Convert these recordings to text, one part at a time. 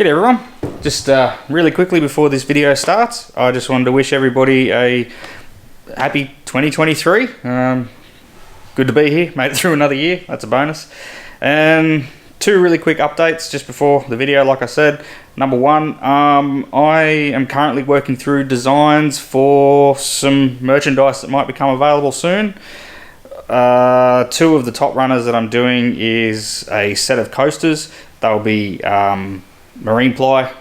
G'day everyone, just really quickly before this video starts, I just wanted to wish everybody a happy 2023. Good to be here, made it through another year, that's a bonus. And two really quick updates just before the video. Like I said, number one, I am currently working through designs for some merchandise that might become available soon. Two of the top runners that I'm doing is a set of coasters. They'll be marine ply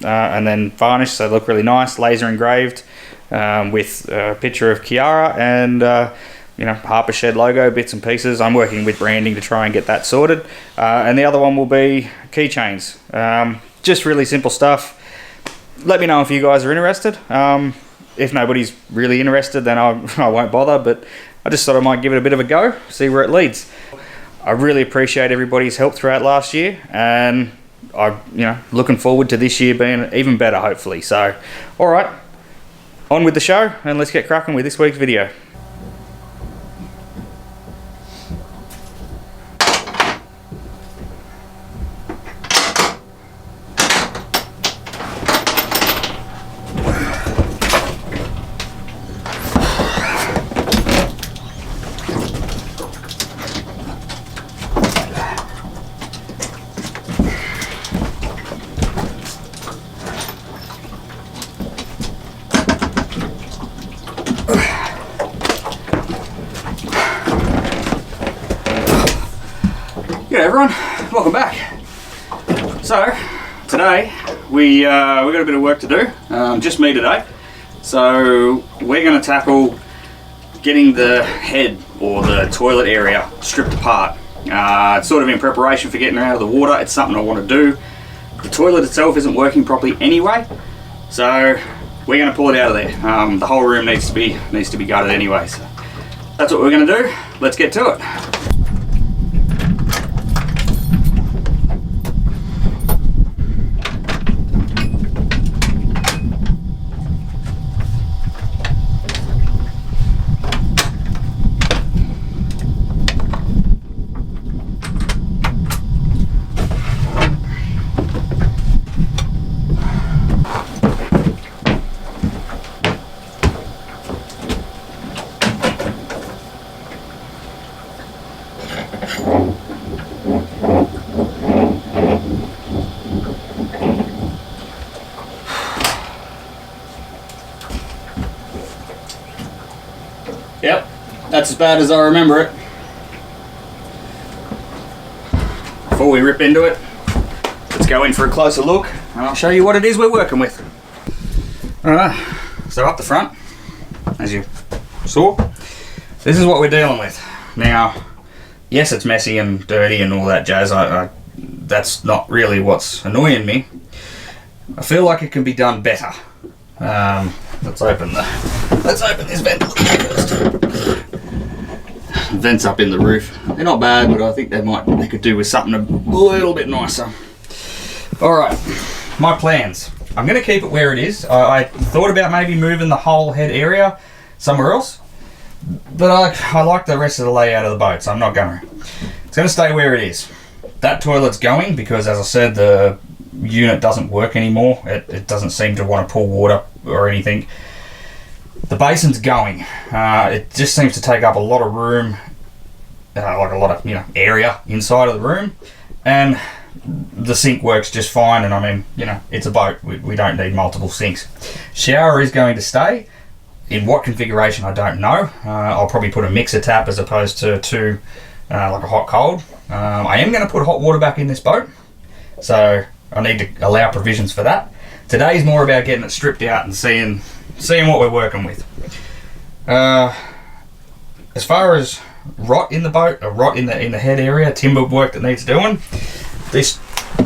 and then varnished, so they look really nice, laser engraved with a picture of Kiara and Harper Shed logo, bits and pieces. I'm working with branding to try and get that sorted. And the other one will be keychains. Just really simple stuff. Let me know if you guys are interested. If nobody's really interested, then I won't bother, but I just thought I might give it a bit of a go, see where it leads. I really appreciate everybody's help throughout last year, and I'm looking forward to this year being even better, hopefully. So, all right, on with the show, and let's get cracking with this week's video. G'day everyone, welcome back. So today we got a bit of work to do, just me today. So we're going to tackle getting the head or the toilet area stripped apart. It's sort of in preparation for getting it out of the water. It's something I want to do. The toilet itself isn't working properly anyway, so we're going to pull it out of there. The whole room needs to be gutted anyway, so that's what we're going to do. Let's get to it. Yep, that's as bad as I remember it. Before we rip into it, let's go in for a closer look and I'll show you what it is we're working with. Alright, so up the front, as you saw, this is what we're dealing with. Now, yes, it's messy and dirty and all that jazz. That's not really what's annoying me. I feel like it can be done better. Let's open this vent first. Vents up in the roof. They're not bad, but I think they could do with something a little bit nicer. Alright, my plans. I'm going to keep it where it is. I thought about maybe moving the whole head area somewhere else, but I like the rest of the layout of the boat, so I'm not going to. It's going to stay where it is. That toilet's going because, as I said, the unit doesn't work anymore. It doesn't seem to want to pull water or anything. The basin's going. It just seems to take up a lot of room, like a lot of area inside of the room, and the sink works just fine. And I mean, it's a boat. We don't need multiple sinks. Shower is going to stay. In what configuration, I don't know. I'll probably put a mixer tap as opposed to like a hot cold. I am going to put hot water back in this boat, so I need to allow provisions for that. Today's more about getting it stripped out and seeing what we're working with. As far as rot in the boat, or rot in the head area, timber work that needs doing, this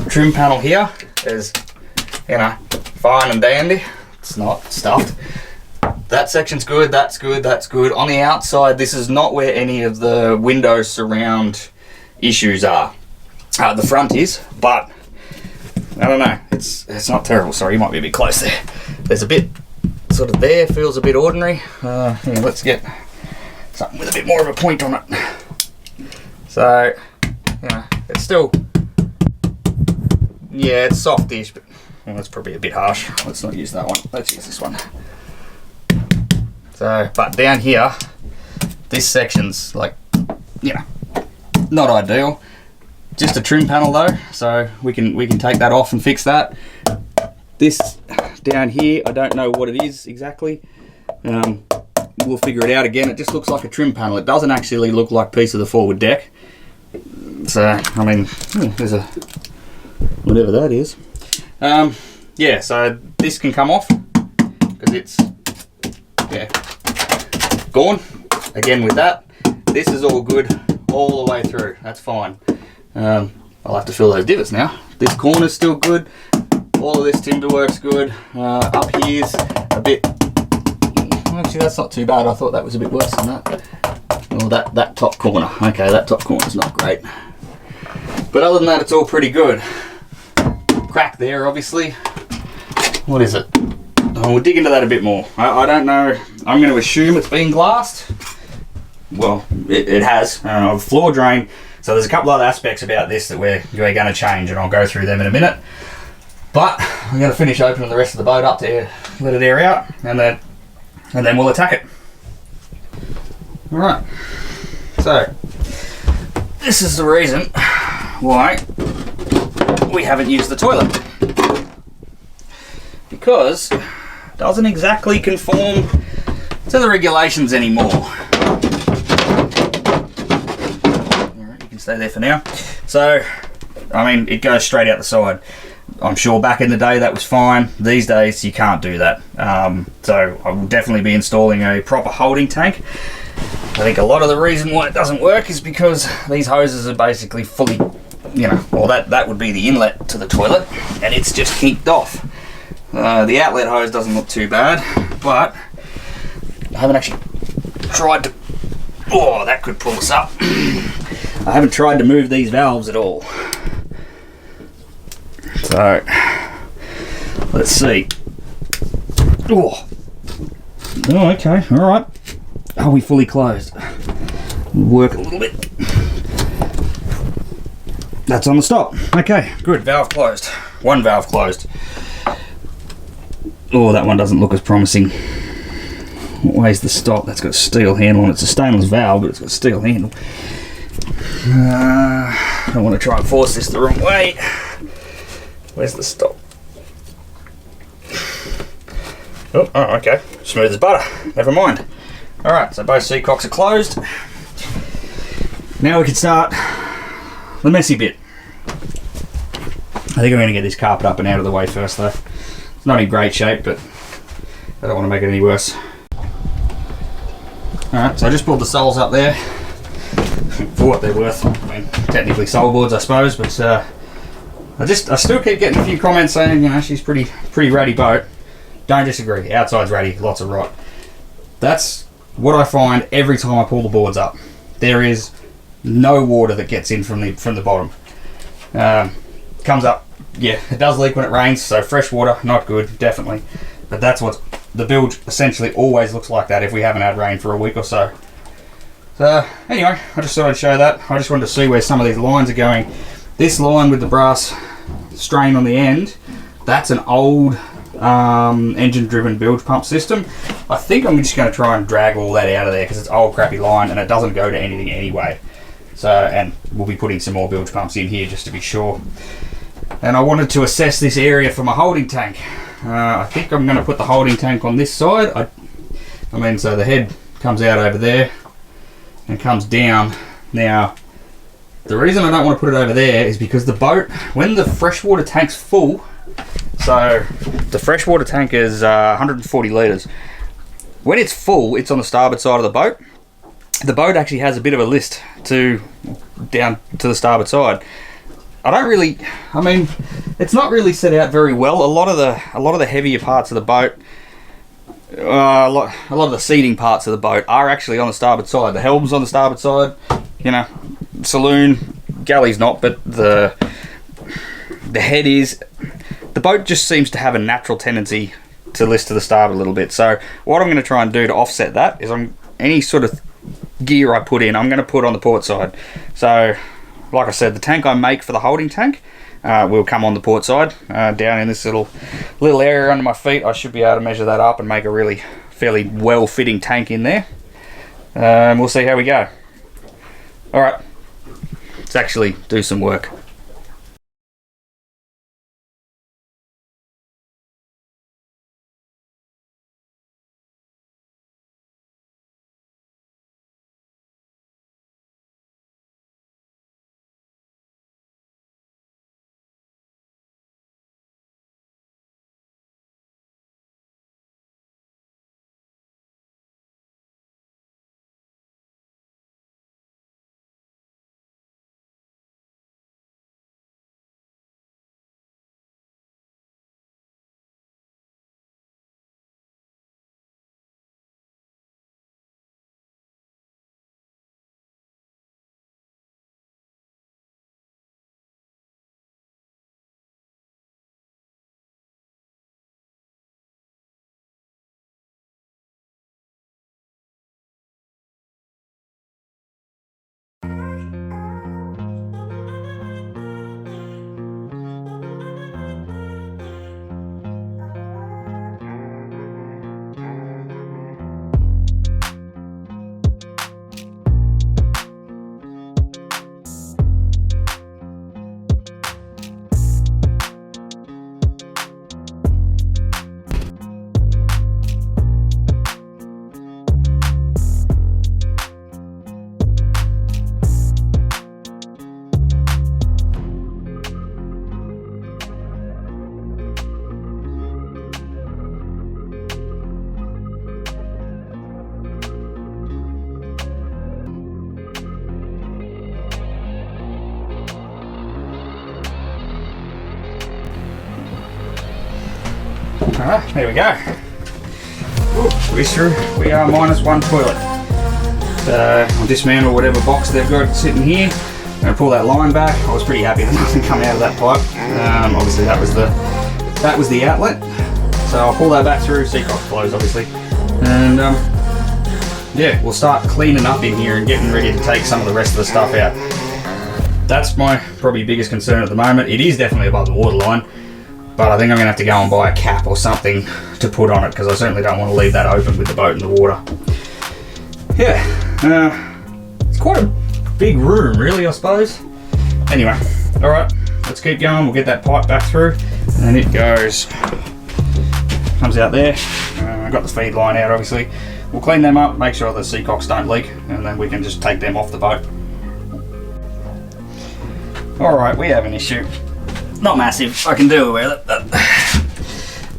trim panel here is fine and dandy. It's not stuffed. That section's good, that's good, that's good. On the outside, this is not where any of the window surround issues are. The front is, but I don't know, it's not terrible. Sorry, you might be a bit close there. There's a bit sort of there, feels a bit ordinary. Here, let's get something with a bit more of a point on it. So, it's still Yeah, it's softish, but well, that's probably a bit harsh. Let's not use that one. Let's use this one. So, but down here, this section's like, you know, not ideal. Just a trim panel though, so we can take that off and fix that. This down here, I don't know what it is exactly. We'll figure it out again. It just looks like a trim panel. It doesn't actually look like a piece of the forward deck. So, I mean, there's a, whatever that is. Yeah, so this can come off because it's, yeah, gone. Again with that, this is all good all the way through. That's fine. I'll have to fill those divots now. This corner's still good. All of this timber work's good. Up here's a bit, actually that's not too bad. I thought that was a bit worse than that. Oh, that top corner. Okay, that top corner's not great. But other than that, it's all pretty good. Crack there, obviously. What is it? Oh, we'll dig into that a bit more. I don't know. I'm going to assume it's been glassed. Well, it has. Floor drain. So there's a couple other aspects about this that we're going to change, and I'll go through them in a minute. But I'm going to finish opening the rest of the boat up to let it air out, and then we'll attack it. All right. So this is the reason why we haven't used the toilet, because it doesn't exactly conform to the regulations anymore. Stay there for now. So, I mean, it goes straight out the side. I'm sure back in the day that was fine. These days you can't do that. So I will definitely be installing a proper holding tank. I think a lot of the reason why it doesn't work is because these hoses are basically fully, you know, well that would be the inlet to the toilet, and it's just kinked off. The outlet hose doesn't look too bad, but I haven't actually tried to, oh, that could pull us up. I haven't tried to move these valves at all. So, let's see. Oh, okay, all right. Are we fully closed? Work a little bit. That's on the stop. Okay, good, valve closed. One valve closed. Oh, that one doesn't look as promising. What way's the stop? That's got a steel handle on it. It's a stainless valve, but it's got a steel handle. I don't want to try and force this the wrong way. Where's the stop? Oh, okay. Smooth as butter. Never mind. Alright, so both Seacocks are closed. Now we can start the messy bit. I think I'm going to get this carpet up and out of the way first though. It's not in great shape, but I don't want to make it any worse. Alright, so I just pulled the soles up there. For what they're worth. I mean, technically sole boards, I suppose, but I still keep getting a few comments saying, you know, she's pretty ratty boat. Don't disagree. Outside's ratty, lots of rot. That's what I find every time I pull the boards up. There is no water that gets in from the bottom. Comes up, yeah, it does leak when it rains, so fresh water, not good, definitely. But that's what the bilge essentially always looks like, that if we haven't had rain for a week or so. So anyway, I just thought I'd show that. I just wanted to see where some of these lines are going. This line with the brass strain on the end, that's an old engine-driven bilge pump system. I think I'm just going to try and drag all that out of there because it's old crappy line and it doesn't go to anything anyway. So, and we'll be putting some more bilge pumps in here just to be sure. And I wanted to assess this area for my holding tank. I think I'm going to put the holding tank on this side. I mean, so the head comes out over there and comes down. Now, the reason I don't want to put it over there is because the boat, when the freshwater tank's full, so the freshwater tank is 140 litres. When it's full, it's on the starboard side of the boat. The boat actually has a bit of a list down to the starboard side. I mean, it's not really set out very well. A lot of the heavier parts of the boat, a lot of the seating parts of the boat are actually on the starboard side. The helm's on the starboard side, you know, saloon, galley's not, but the head is. The boat just seems to have a natural tendency to list to the starboard a little bit. So what I'm going to try and do to offset that is any sort of gear I put in, I'm going to put on the port side. So like I said, the tank I make for the holding tank, will come on the port side, down in this little area under my feet. I should be able to measure that up and make a really fairly well-fitting tank in there. We'll see how we go. All right, let's actually do some work. Alright, there we go. We are minus one toilet. I'll dismantle whatever box they've got sitting here. I'm going to pull that line back. I was pretty happy that nothing come out of that pipe. Obviously that was the outlet. So I'll pull that back through. Seacock closed obviously. And yeah, we'll start cleaning up in here and getting ready to take some of the rest of the stuff out. That's my probably biggest concern at the moment. It is definitely above the water line, but I think I'm going to have to go and buy a cap or something to put on it, because I certainly don't want to leave that open with the boat in the water. Yeah, it's quite a big room really, I suppose. Anyway, alright, let's keep going. We'll get that pipe back through, and it comes out there. I've got the feed line out obviously. We'll clean them up, make sure the Seacocks don't leak, and then we can just take them off the boat. Alright, we have an issue. Not massive, I can deal with it.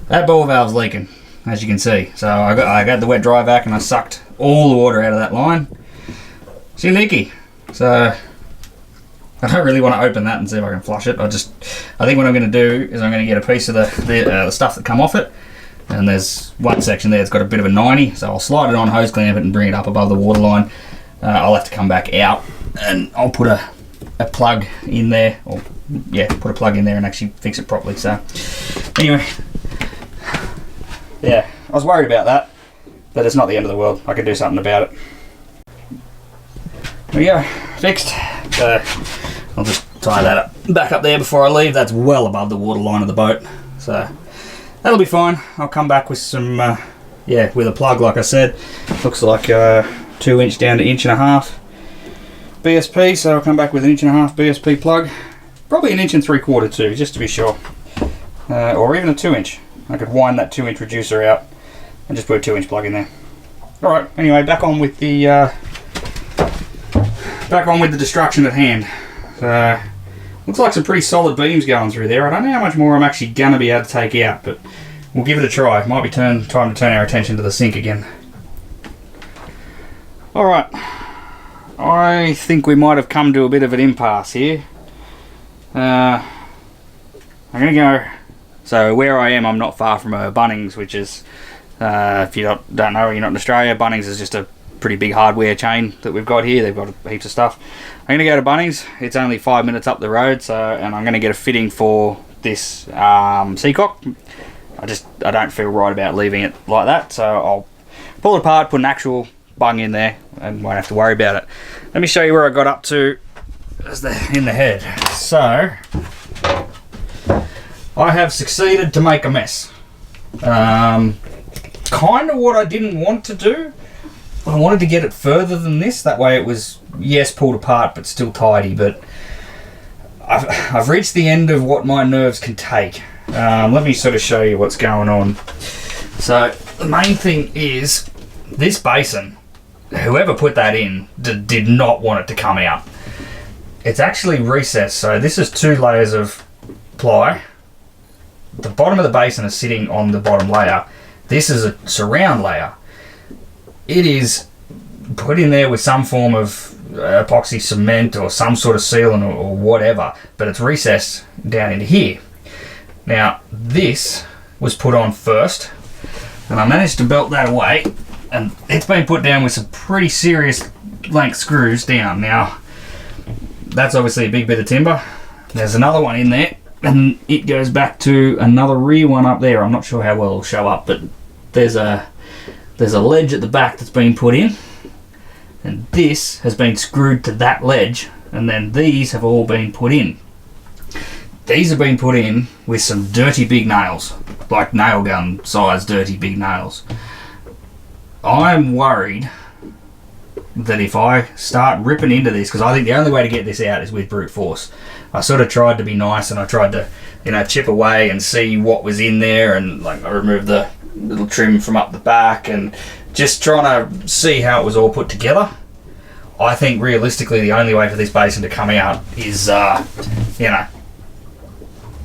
That ball valve's leaking, as you can see. So I got the wet dry vac and I sucked all the water out of that line. It's leaky. So I don't really want to open that and see if I can flush it. I think what I'm going to do is I'm going to get a piece of the stuff that come off it. And there's one section there that's got a bit of a 90, so I'll slide it on, hose clamp it and bring it up above the water line. I'll have to come back out and I'll put a plug in there, or yeah, put a plug in there and actually fix it properly. So anyway, yeah, I was worried about that, but it's not the end of the world. I can do something about it. There we go, fixed. I'll just tie that up back up there before I leave. That's well above the water line of the boat, so that'll be fine. I'll come back with some, yeah, with a plug like I said. Looks like 2 inch down to 1.5 inch BSP, so I'll come back with 1.5 inch BSP plug. Probably 1 3/4 inch too, just to be sure. Or even a 2 inch. I could wind that 2 inch reducer out and just put a 2 inch plug in there. Alright, anyway, back on with the destruction at hand. Looks like some pretty solid beams going through there. I don't know how much more I'm actually going to be able to take out, but we'll give it a try. It might be time to turn our attention to the sink again. Alright, I think we might have come to a bit of an impasse here. I'm going to go... So where I am, I'm not far from a Bunnings, which is, if you don't know, you're not in Australia, Bunnings is just a pretty big hardware chain that we've got here. They've got heaps of stuff. I'm going to go to Bunnings. It's only 5 minutes up the road, and I'm going to get a fitting for this Seacock. I don't feel right about leaving it like that, so I'll pull it apart, put an actual bung in there, and won't have to worry about it. Let me show you where I got up to in the head. So I have succeeded to make a mess. Kind of what I didn't want to do. I wanted to get it further than this, that way it was, yes, pulled apart but still tidy, but I've reached the end of what my nerves can take. Let me sort of show you what's going on. So the main thing is this basin, whoever put that in did not want it to come out. It's actually recessed, so this is 2 layers of ply. The bottom of the basin is sitting on the bottom layer. This is a surround layer. It is put in there with some form of epoxy cement or some sort of sealant or whatever, but it's recessed down into here. Now this was put on first, and I managed to belt that away, and it's been put down with some pretty serious length screws down. Now that's obviously a big bit of timber. There's another one in there, and it goes back to another rear one up there. I'm not sure how well it'll show up, but there's a ledge at the back that's been put in, and this has been screwed to that ledge, and then these have all been put in. These have been put in with some dirty big nails, like nail gun size dirty big nails. I'm worried that if I start ripping into this, because I think the only way to get this out is with brute force. I sort of tried to be nice, and I tried to, you know, chip away and see what was in there, and like I removed the little trim from up the back and just trying to see how it was all put together. I think realistically the only way for this basin to come out is, you know,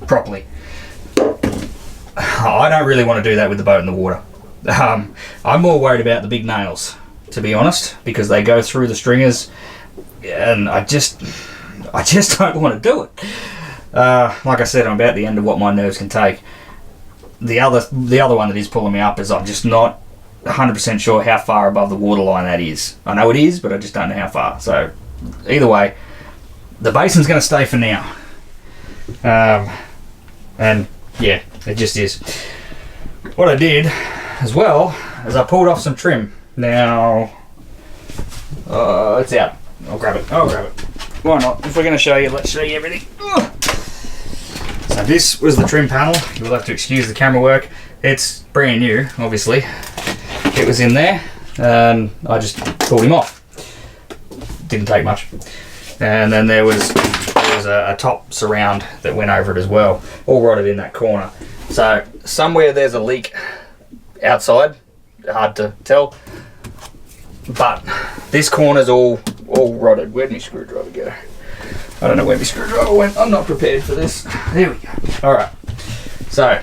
properly. I don't really want to do that with the boat in the water. I'm more worried about the big nails, to be honest, because they go through the stringers, and I just don't want to do it. Like I said, I'm about the end of what my nerves can take. The other one that is pulling me up is I'm just not 100% sure how far above the waterline that is. I know it is, but I just don't know how far. So either way, the basin's going to stay for now. And yeah, it just is. What I did as well is I pulled off some trim. Now it's out. I'll grab it. Why not? If we're going to show you, let's show you everything. So this was the trim panel. You'll have to excuse the camera work. It's brand new, obviously. It was in there, and I just pulled him off. Didn't take much. And then there was a top surround that went over it as well, all rotted in that corner. So somewhere there's a leak outside. Hard to tell. But this corner's all rotted. Where'd my screwdriver go? I don't know where my screwdriver went. I'm not prepared for this. There we go. Alright. So,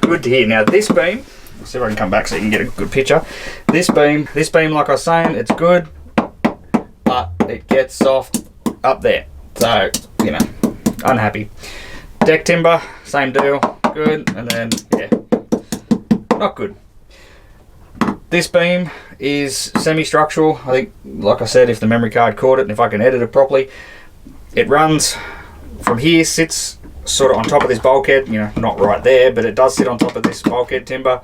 good to hear. Now this beam, see if I can come back so you can get a good picture. This beam, like I was saying, it's good, but it gets soft up there. So, you know, unhappy. Deck timber, same deal. Good. And then, yeah, not good. This beam is semi-structural. I think, like I said, if the memory card caught it and if I can edit it properly, it runs from here, sits sort of on top of this bulkhead, you know, not right there, but it does sit on top of this bulkhead timber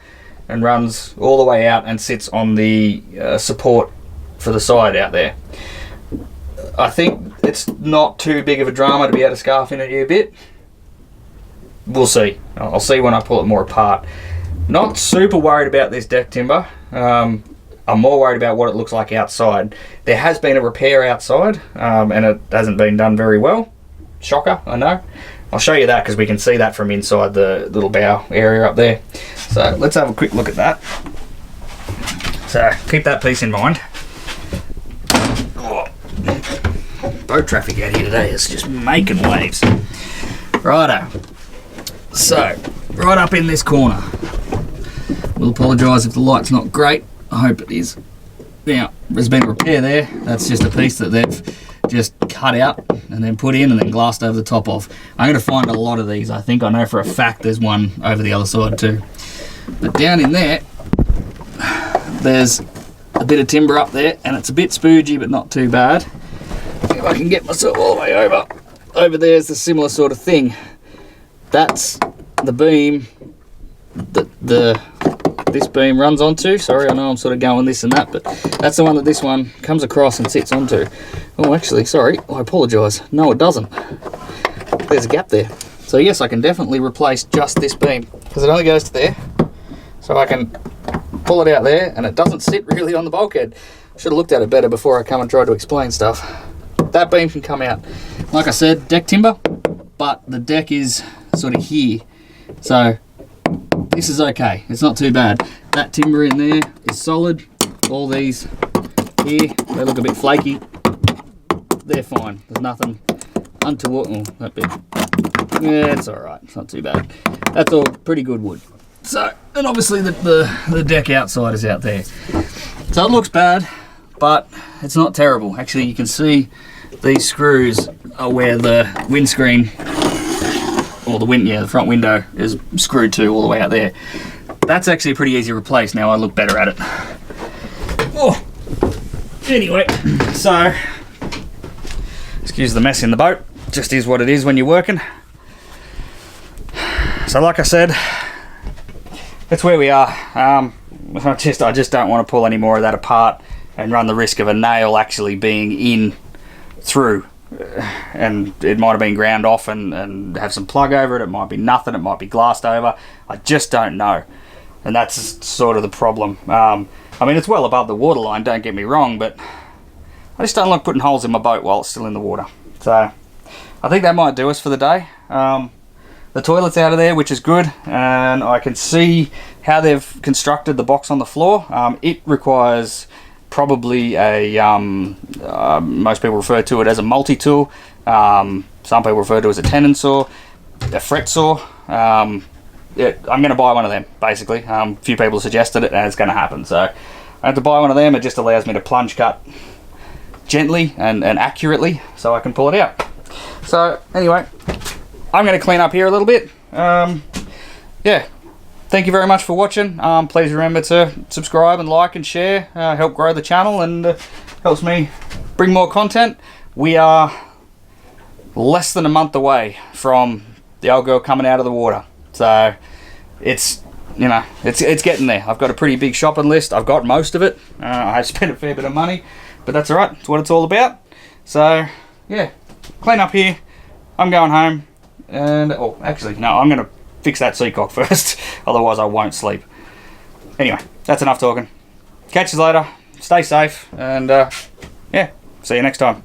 and runs all the way out and sits on the support for the side out there. I think it's not too big of a drama to be able to scarf in it a bit. We'll see. I'll see when I pull it more apart. Not super worried about this deck timber. I'm more worried about what it looks like outside. There has been a repair outside, and it hasn't been done very well. Shocker, I know. I'll show you that because we can see that from inside the little bow area up there. So let's have a quick look at that. So keep that piece in mind. Oh, boat traffic out here today is just making waves. Righto. So, right up in this corner. We'll apologise if the light's not great. I hope it is. Now, there's been a repair there. That's just a piece that they've just cut out and then put in and then glassed over the top of. I'm going to find a lot of these. I think I know for a fact there's one over the other side too. But down in there, there's a bit of timber up there, and it's a bit spoogy but not too bad. If I can get myself all the way over. Over there's the similar sort of thing. That's the beam that this beam runs onto. Sorry, I know I'm sort of going this and that, but that's the one that this one comes across and sits onto. Oh, actually, sorry, I apologise. No, it doesn't. There's a gap there. So yes, I can definitely replace just this beam because it only goes to there. So I can pull it out there and it doesn't sit really on the bulkhead. Should have looked at it better before I come and try to explain stuff. That beam can come out. Like I said, deck timber, but the deck is sort of here. So this is okay, it's not too bad. That timber in there is solid. All these here, they look a bit flaky. They're fine, there's nothing untoward. Oh, that bit. Yeah, it's alright, it's not too bad. That's all pretty good wood. So, and obviously the deck outside is out there. So it looks bad, but it's not terrible. Actually, you can see these screws are where the windscreen, or the front window is screwed to all the way out there. That's actually pretty easy to replace now I look better at it. Oh, anyway, so, excuse the mess in the boat, just is what it is when you're working. So like I said, that's where we are. I just don't want to pull any more of that apart and run the risk of a nail actually being in through, and it might have been ground off and have some plug over it. It might be nothing, it might be glassed over. I just don't know, and that's sort of the problem. I mean, it's well above the waterline, don't get me wrong, but I just don't like putting holes in my boat while it's still in the water. So I think that might do us for the day. The toilet's out of there, which is good, and I can see how they've constructed the box on the floor. It requires probably a, most people refer to it as a multi-tool. Some people refer to it as a tenon saw, a fret saw. I'm going to buy one of them, basically. A few people suggested it, and it's going to happen. So I have to buy one of them. It just allows me to plunge cut gently and accurately so I can pull it out. So anyway, I'm going to clean up here a little bit. Yeah, thank you very much for watching. Please remember to subscribe and like and share. Help grow the channel and helps me bring more content. We are less than a month away from the old girl coming out of the water. So it's, you know, it's getting there. I've got a pretty big shopping list. I've got most of it. I have spent a fair bit of money, but that's all right. It's what it's all about. So yeah, clean up here. I'm going home. And, oh, actually, no, I'm going to fix that Seacock first, otherwise I won't sleep. Anyway, that's enough talking. Catch you later, stay safe, and, yeah, see you next time.